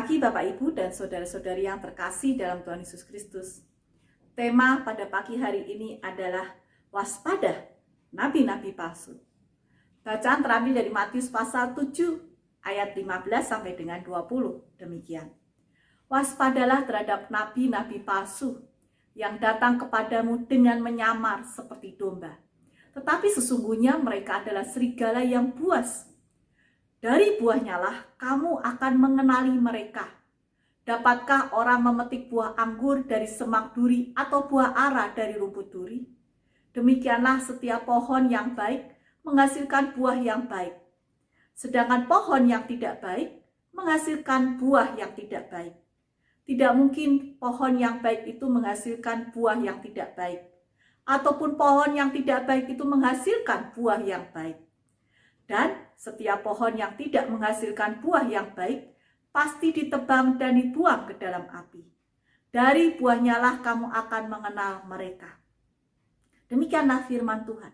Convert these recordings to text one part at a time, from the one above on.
pagi Bapak Ibu dan saudara-saudari yang terkasih dalam Tuhan Yesus Kristus. Tema pada pagi hari ini adalah waspada nabi-nabi palsu. Bacaan terambil dari Matius pasal 7 ayat 15 sampai dengan 20. Demikian. Waspadalah terhadap nabi-nabi palsu yang datang kepadamu dengan menyamar seperti domba. Tetapi sesungguhnya mereka adalah serigala yang buas. Dari buahnya lah kamu akan mengenali mereka. Dapatkah orang memetik buah anggur dari semak duri atau buah ara dari rumput duri? Demikianlah setiap pohon yang baik menghasilkan buah yang baik. Sedangkan pohon yang tidak baik menghasilkan buah yang tidak baik. Tidak mungkin pohon yang baik itu menghasilkan buah yang tidak baik. Ataupun pohon yang tidak baik itu menghasilkan buah yang baik. Dan setiap pohon yang tidak menghasilkan buah yang baik pasti ditebang dan dibuang ke dalam api. Dari buahnya lah kamu akan mengenal mereka. Demikianlah firman Tuhan.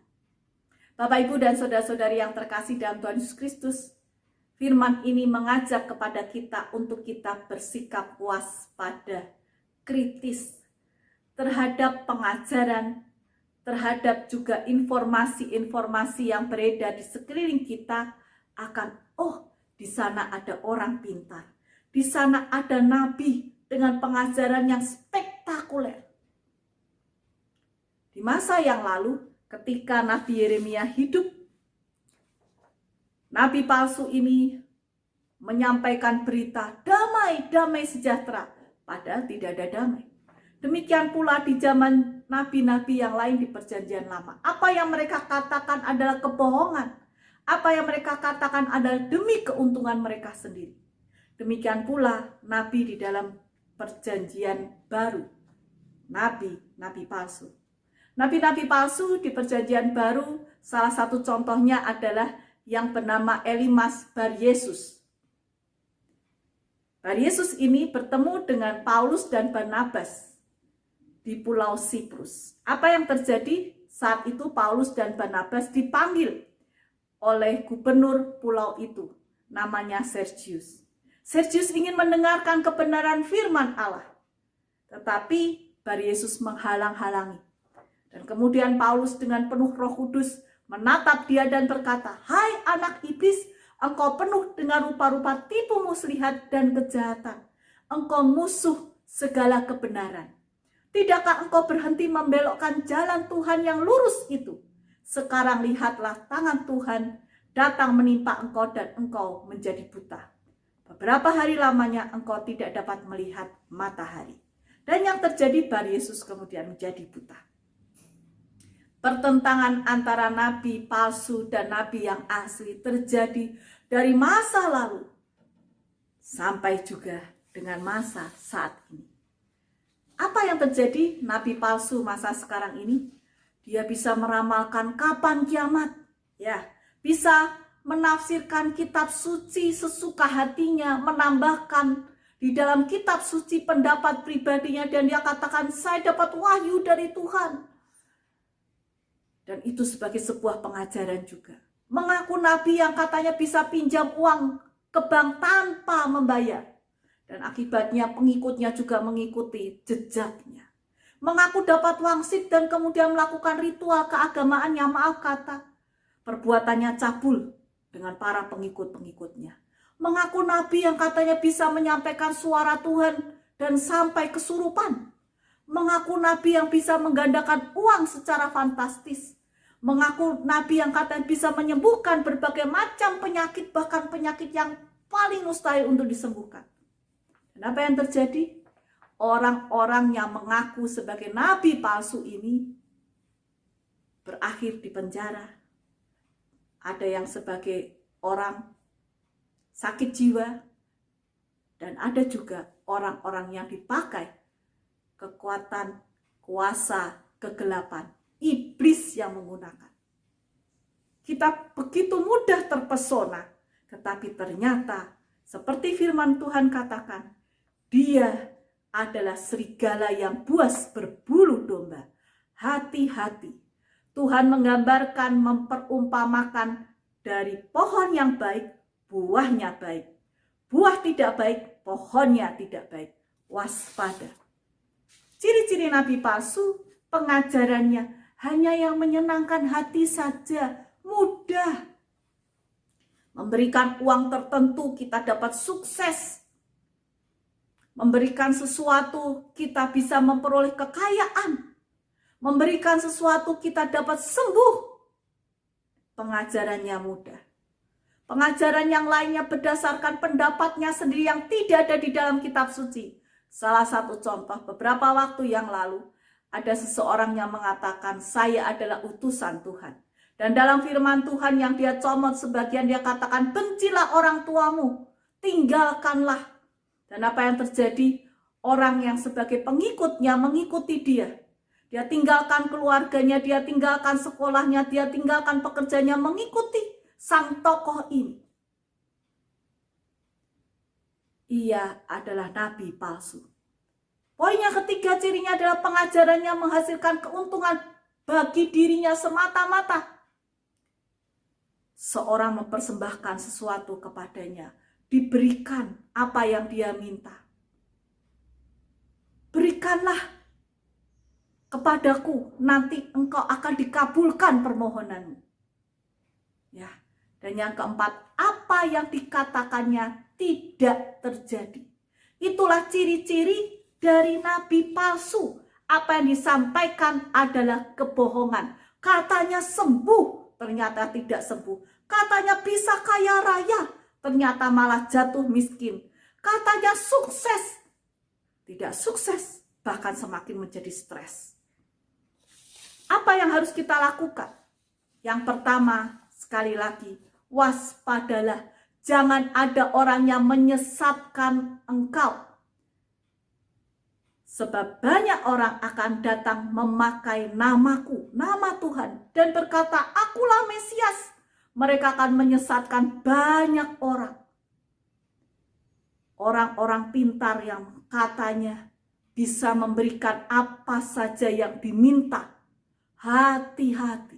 Bapak, Ibu, dan saudara-saudari yang terkasih dalam Tuhan Yesus Kristus, firman ini mengajak kepada kita untuk kita bersikap waspada, kritis terhadap pengajaran, terhadap juga informasi-informasi yang beredar di sekeliling kita akan, di sana ada orang pintar. Di sana ada nabi dengan pengajaran yang spektakuler. Di masa yang lalu, ketika Nabi Yeremia hidup, nabi palsu ini menyampaikan berita damai, damai sejahtera, padahal tidak ada damai. Demikian pula di zaman nabi-nabi yang lain di perjanjian lama. Apa yang mereka katakan adalah kebohongan. Apa yang mereka katakan adalah demi keuntungan mereka sendiri. Demikian pula nabi di dalam perjanjian baru. Nabi palsu. Nabi-nabi palsu di perjanjian baru, salah satu contohnya adalah yang bernama Elimas Bar Yesus. Bar Yesus ini bertemu dengan Paulus dan Barnabas di Pulau Siprus. Apa yang terjadi saat itu? Paulus dan Barnabas dipanggil oleh gubernur pulau itu, namanya Sergius. Sergius ingin mendengarkan kebenaran firman Allah, tetapi Bar Yesus menghalang-halangi. Dan kemudian Paulus dengan penuh Roh Kudus menatap dia dan berkata, "Hai anak iblis, engkau penuh dengan rupa-rupa tipu muslihat dan kejahatan. Engkau musuh segala kebenaran. Tidakkah engkau berhenti membelokkan jalan Tuhan yang lurus itu? Sekarang lihatlah tangan Tuhan datang menimpa engkau dan engkau menjadi buta. Beberapa hari lamanya engkau tidak dapat melihat matahari." Dan yang terjadi, Bar Yesus kemudian menjadi buta. Pertentangan antara nabi palsu dan nabi yang asli terjadi dari masa lalu sampai juga dengan masa saat ini. Apa yang terjadi? Nabi palsu masa sekarang ini, dia bisa meramalkan kapan kiamat, bisa menafsirkan kitab suci sesuka hatinya, menambahkan di dalam kitab suci pendapat pribadinya, dan dia katakan, "Saya dapat wahyu dari Tuhan." Dan itu sebagai sebuah pengajaran juga. Mengaku nabi yang katanya bisa pinjam uang ke bank tanpa membayar. Dan akibatnya pengikutnya juga mengikuti jejaknya. Mengaku dapat wangsit dan kemudian melakukan ritual keagamaan yang maaf kata, perbuatannya cabul dengan para pengikut-pengikutnya. Mengaku nabi yang katanya bisa menyampaikan suara Tuhan dan sampai kesurupan. Mengaku nabi yang bisa menggandakan uang secara fantastis. Mengaku nabi yang katanya bisa menyembuhkan berbagai macam penyakit, bahkan penyakit yang paling mustahil untuk disembuhkan. Dan apa yang terjadi? Orang-orang yang mengaku sebagai nabi palsu ini berakhir di penjara. Ada yang sebagai orang sakit jiwa, dan ada juga orang-orang yang dipakai kekuatan, kuasa, kegelapan, iblis yang menggunakan. Kita begitu mudah terpesona, tetapi ternyata seperti firman Tuhan katakan, dia adalah serigala yang buas berbulu domba. Hati-hati. Tuhan menggambarkan, memperumpamakan dari pohon yang baik, buahnya baik. Buah tidak baik pohonnya tidak baik. Waspada. Ciri-ciri nabi palsu, pengajarannya hanya yang menyenangkan hati saja, mudah. Memberikan uang tertentu kita dapat sukses. Memberikan sesuatu kita bisa memperoleh kekayaan. Memberikan sesuatu kita dapat sembuh. Pengajarannya mudah. Pengajaran yang lainnya berdasarkan pendapatnya sendiri yang tidak ada di dalam kitab suci. Salah satu contoh, beberapa waktu yang lalu ada seseorang yang mengatakan saya adalah utusan Tuhan. Dan dalam firman Tuhan yang dia comot sebagian dia katakan bencilah orang tuamu, tinggalkanlah. Dan apa yang terjadi? Orang yang sebagai pengikutnya mengikuti dia. Dia tinggalkan keluarganya, dia tinggalkan sekolahnya, dia tinggalkan pekerjaannya mengikuti sang tokoh ini. Ia adalah nabi palsu. Poin yang ketiga, cirinya adalah pengajarannya menghasilkan keuntungan bagi dirinya semata-mata. Seorang mempersembahkan sesuatu kepadanya, diberikan apa yang dia minta. Berikanlah kepadaku, nanti engkau akan dikabulkan permohonanmu. Ya, dan yang keempat, apa yang dikatakannya tidak terjadi. Itulah ciri-ciri dari nabi palsu. Apa yang disampaikan adalah kebohongan. Katanya sembuh, ternyata tidak sembuh. Katanya bisa kaya raya, ternyata malah jatuh miskin. Katanya sukses, tidak sukses, bahkan semakin menjadi stres. Apa yang harus kita lakukan? Yang pertama, sekali lagi, waspadalah. Jangan ada orang yang menyesatkan engkau. Sebab banyak orang akan datang memakai namaku, nama Tuhan, dan berkata, akulah Mesias. Mereka akan menyesatkan banyak orang. Orang-orang pintar yang katanya bisa memberikan apa saja yang diminta. Hati-hati.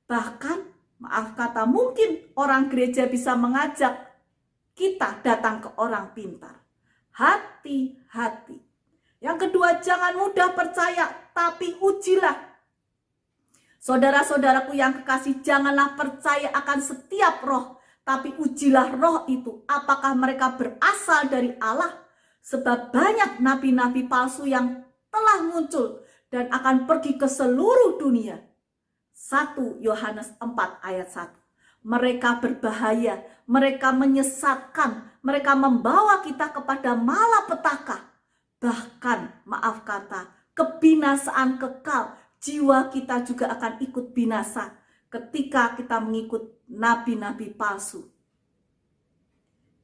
Bahkan, maaf kata, mungkin orang gereja bisa mengajak kita datang ke orang pintar. Hati-hati. Yang kedua, jangan mudah percaya, tapi ujilah. Saudara-saudaraku yang kekasih, janganlah percaya akan setiap roh, tapi ujilah roh itu, apakah mereka berasal dari Allah. Sebab banyak nabi-nabi palsu yang telah muncul dan akan pergi ke seluruh dunia. 1 Yohanes 4 ayat 1. Mereka berbahaya, mereka menyesatkan, mereka membawa kita kepada malapetaka. Bahkan, maaf kata, kebinasaan kekal. Jiwa kita juga akan ikut binasa ketika kita mengikut nabi-nabi palsu.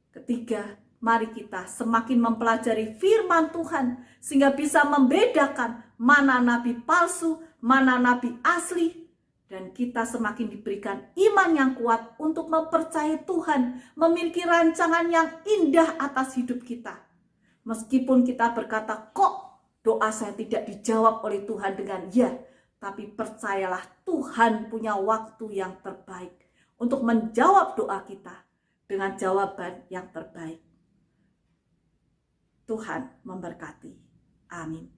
Ketiga, mari kita semakin mempelajari firman Tuhan sehingga bisa membedakan mana nabi palsu, mana nabi asli. Dan kita semakin diberikan iman yang kuat untuk mempercayai Tuhan, memiliki rancangan yang indah atas hidup kita. Meskipun kita berkata, kok doa saya tidak dijawab oleh Tuhan dengan ya, tapi percayalah Tuhan punya waktu yang terbaik untuk menjawab doa kita dengan jawaban yang terbaik. Tuhan memberkati. Amin.